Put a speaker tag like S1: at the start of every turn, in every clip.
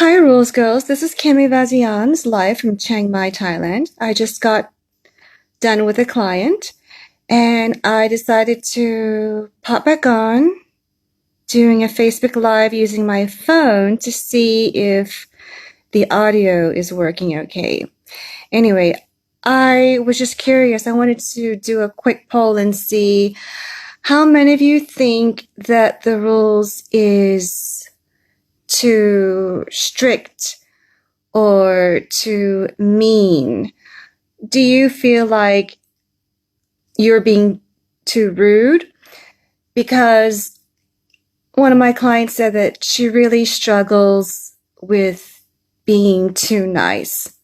S1: Hi, Rules Girls. This is Kimmy Vazians, live from Chiang Mai, Thailand. I just got done with a client and I decided to pop back on doing a Facebook Live using my phone to see if the audio is working okay. Anyway, I was just curious. I wanted to do a quick poll and see how many of you think that the rules is too strict or too mean. Do you feel like you're being too rude? Because one of my clients said that she really struggles with being too nice.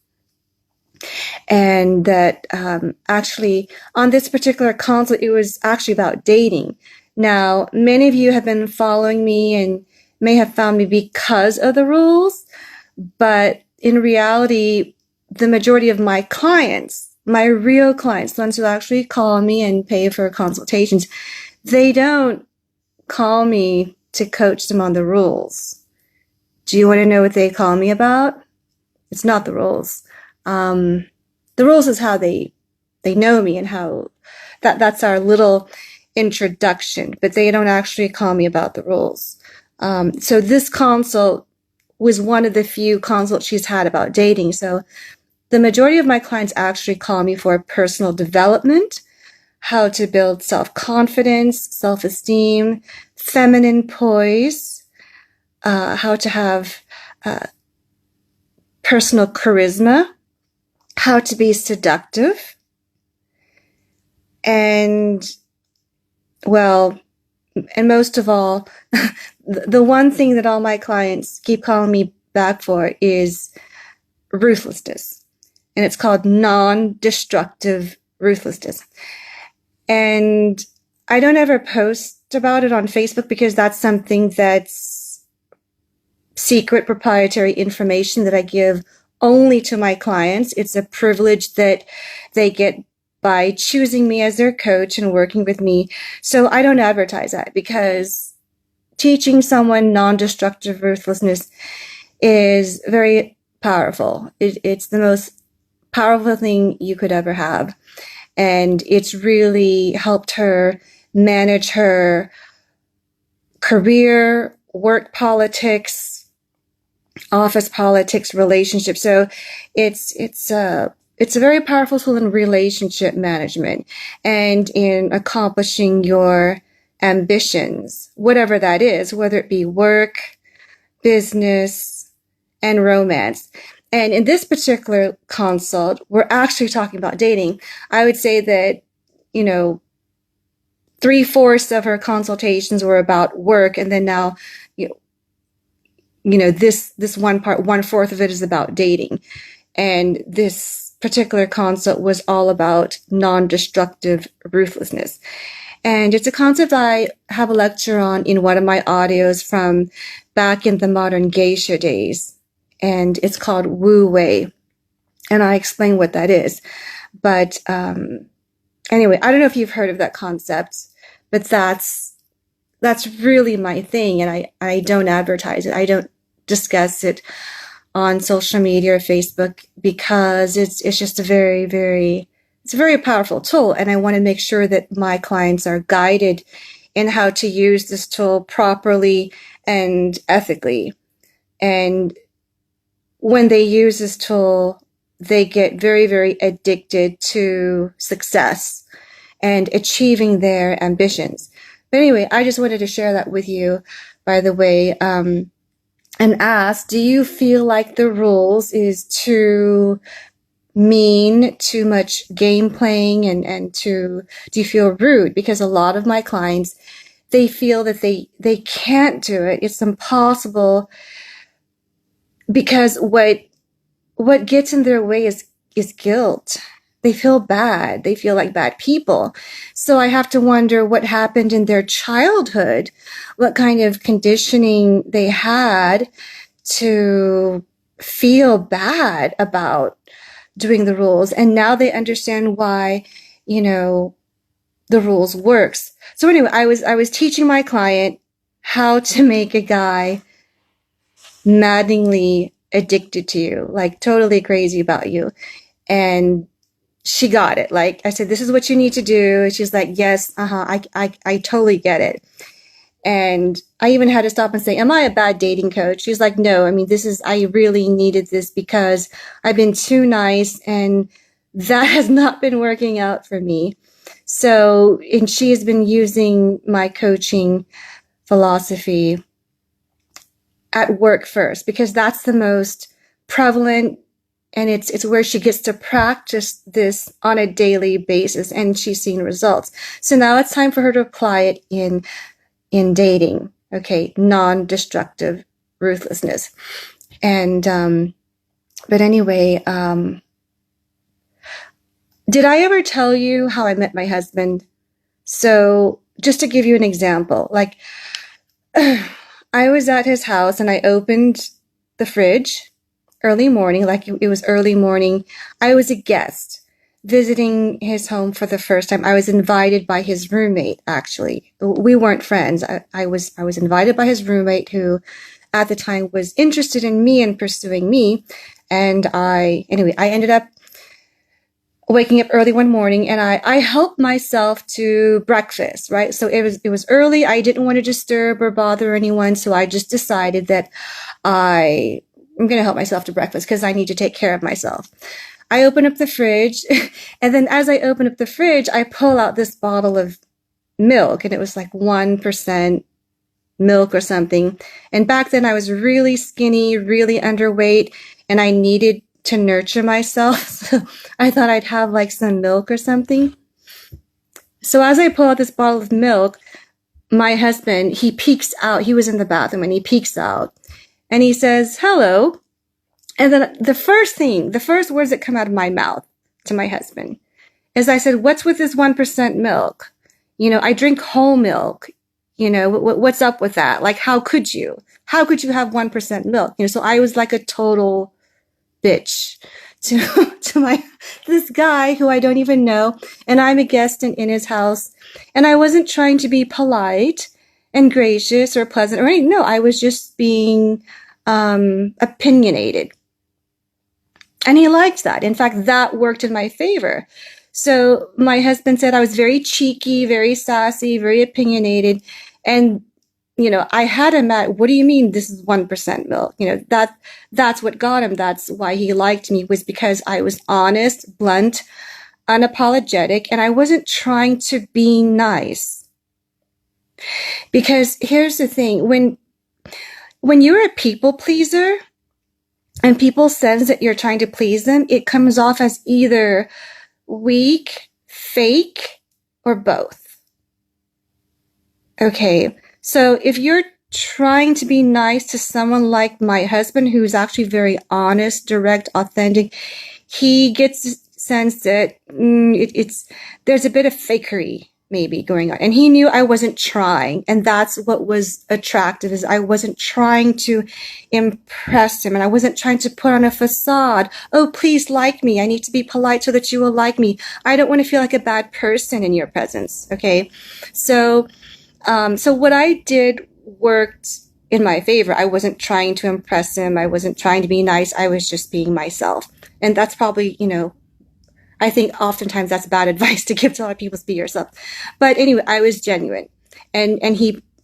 S1: And that actually on this particular consult, it was actually about dating. Now, many of you have been following me and may have found me because of the rules, but in reality, the majority of my clients, my real clients, the ones who actually call me and pay for consultations, they don't call me to coach them on the rules. Do you want to know what they call me about? It's not the rules. The rules is how they know me and how that's our little introduction, but they don't actually call me about the rules. So this consult was one of the few consults she's had about dating. So the majority of my clients actually call me for personal development, how to build self-confidence, self-esteem, feminine poise, how to have personal charisma, how to be seductive, and, well, and most of all, the one thing that all my clients keep calling me back for is ruthlessness. And it's called non-destructive ruthlessness. And I don't ever post about it on Facebook because that's something that's secret proprietary information that I give only to my clients. It's a privilege that they get by choosing me as their coach and working with me. So I don't advertise that because teaching someone non-destructive ruthlessness is very powerful. It's the most powerful thing you could ever have. And it's really helped her manage her career, work politics, office politics, relationships. So it's a very powerful tool in relationship management and in accomplishing your ambitions, whatever that is, whether it be work, business, and romance. And in this particular consult, we're actually talking about dating. I would say that, 3/4 of her consultations were about work. And then now, this one part, 1/4 of it is about dating. And this particular consult was all about non-destructive ruthlessness. And it's a concept I have a lecture on in one of my audios from back in the modern geisha days. And it's called Wu Wei. And I explain what that is. But anyway, I don't know if you've heard of that concept, but that's really my thing. And I don't advertise it. I don't discuss it on social media or Facebook because it's just a it's a very powerful tool. And I want to make sure that my clients are guided in how to use this tool properly and ethically. And when they use this tool, they get very, very addicted to success and achieving their ambitions. But anyway, I just wanted to share that with you, by the way, and ask, do you feel like the rules is too mean, too much game playing, and do you feel rude? Because a lot of my clients, they feel that they can't do it. It's impossible because what gets in their way is guilt. They feel bad. They feel like bad people. So I have to wonder what happened in their childhood, what kind of conditioning they had to feel bad about doing the rules. And now they understand why, the rules works. So anyway, I was teaching my client how to make a guy maddeningly addicted to you, like totally crazy about you. And she got it. Like I said, this is what you need to do. And she's like, yes, I totally get it. And I even had to stop and say, am I a bad dating coach? She's like, no, I mean, I really needed this because I've been too nice and that has not been working out for me. So, and she has been using my coaching philosophy at work first because that's the most prevalent, and it's where she gets to practice this on a daily basis, and she's seeing results. So now it's time for her to apply it in dating. Okay, non-destructive ruthlessness. And but anyway, did I ever tell you how I met my husband? So just to give you an example, like I was at his house and I opened the fridge early morning, like it was early morning. I was a guest visiting his home for the first time. I was invited by his roommate, actually. We weren't friends. I was invited by his roommate, who at the time was interested in me and pursuing me. And I ended up waking up early one morning, and I helped myself to breakfast, right? So it was early. I didn't want to disturb or bother anyone. So I just decided that I'm going to help myself to breakfast because I need to take care of myself. I open up the fridge, and then as I open up the fridge, I pull out this bottle of milk, and it was like 1% milk or something. And back then I was really skinny, really underweight, and I needed to nurture myself. So I thought I'd have like some milk or something. So as I pull out this bottle of milk, my husband, he peeks out. He was in the bathroom and he peeks out and he says, hello. And then the first words that come out of my mouth to my husband is I said, what's with this 1% milk? You know, I drink whole milk. You know, what's up with that? Like, how could you have 1% milk? You know, so I was like a total bitch to this guy who I don't even know. And I'm a guest in his house. And I wasn't trying to be polite and gracious or pleasant or anything. No, I was just being opinionated. And he liked that. In fact, that worked in my favor. So my husband said I was very cheeky, very sassy, very opinionated. And, you know, I had him at, what do you mean this is 1% milk? You know, that's what got him. That's why he liked me, was because I was honest, blunt, unapologetic, and I wasn't trying to be nice. Because here's the thing, when you're a people pleaser, and people sense that you're trying to please them, it comes off as either weak, fake, or both. Okay, so if you're trying to be nice to someone like my husband, who's actually very honest, direct, authentic, he gets the sense that there's a bit of fakery maybe going on. And he knew I wasn't trying. And that's what was attractive, is I wasn't trying to impress him. And I wasn't trying to put on a facade. Oh, please like me. I need to be polite so that you will like me. I don't want to feel like a bad person in your presence. Okay. So what I did worked in my favor. I wasn't trying to impress him. I wasn't trying to be nice. I was just being myself. And that's probably, you know, I think oftentimes that's bad advice to give to a lot of people, is be yourself. But anyway, I was genuine. And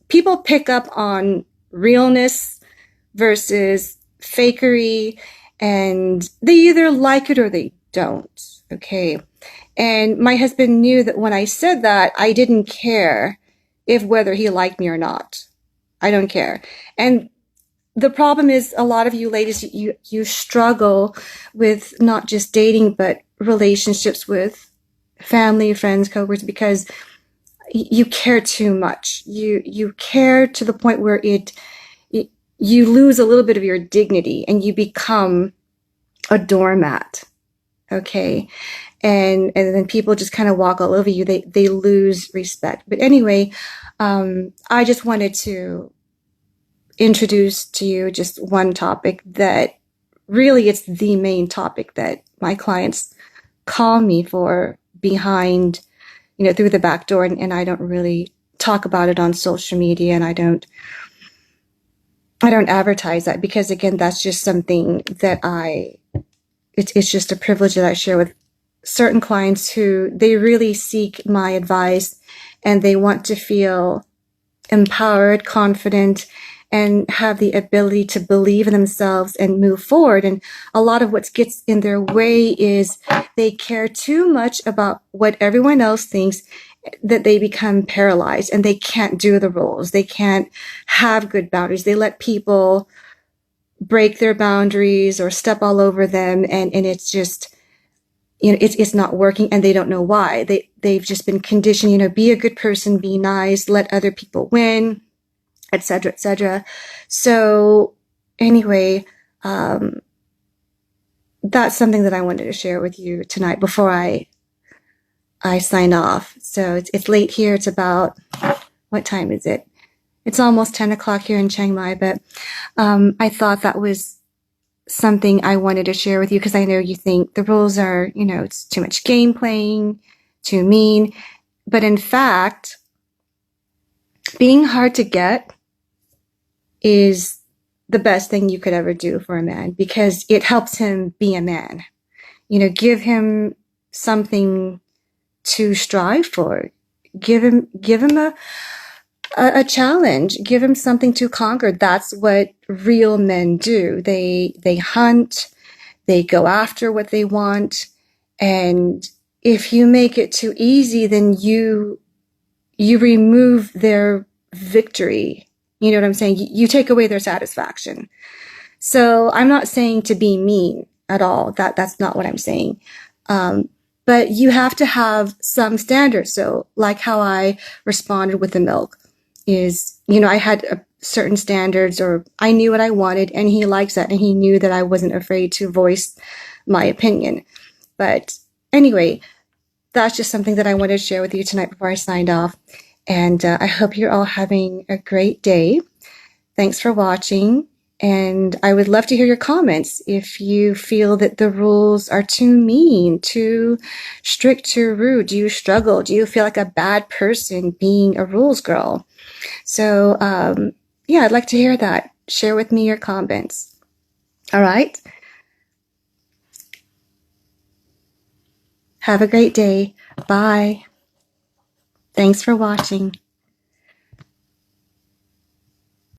S1: people pick up on realness versus fakery, and they either like it or they don't. Okay. And my husband knew that when I said that, I didn't care if whether he liked me or not. I don't care. And the problem is, a lot of you ladies, you struggle with not just dating, but relationships with family, friends, coworkers, because you care too much. You care to the point where you lose a little bit of your dignity and you become a doormat. Okay. And then people just kind of walk all over you. They lose respect. But anyway, I just wanted to introduce to you just one topic that really, it's the main topic that my clients call me for behind, you know, through the back door. And I don't really talk about it on social media, and I I don't advertise that because, again, that's just something that it's just a privilege that I share with certain clients who they really seek my advice and they want to feel empowered, confident, and have the ability to believe in themselves and move forward. And a lot of what gets in their way is they care too much about what everyone else thinks that they become paralyzed and they can't do the rules. They can't have good boundaries. They let people break their boundaries or step all over them. And it's just, it's not working and they don't know why. They've just been conditioned, be a good person, be nice, let other people win, etc., etc. So anyway, that's something that I wanted to share with you tonight before I sign off. So it's late here. It's about, what time is it? It's almost 10 o'clock here in Chiang Mai, but I thought that was something I wanted to share with you because I know you think the rules are, it's too much game playing, too mean. But in fact, being hard to get is the best thing you could ever do for a man because it helps him be a man. Give him something to strive for. Give him a challenge. Give him something to conquer. That's what real men do. They hunt. They go after what they want. And if you make it too easy, then you remove their victory. You know what I'm saying? You take away their satisfaction. So I'm not saying to be mean at all. That's not what I'm saying. But you have to have some standards. So like how I responded with the milk is, I had certain standards or I knew what I wanted and he likes that. And he knew that I wasn't afraid to voice my opinion. But anyway, that's just something that I wanted to share with you tonight before I signed off. And I hope you're all having a great day. Thanks for watching. And I would love to hear your comments if you feel that the rules are too mean, too strict, too rude. Do you struggle? Do you feel like a bad person being a rules girl? So, yeah, I'd like to hear that. Share with me your comments. All right. Have a great day. Bye. Thanks for watching.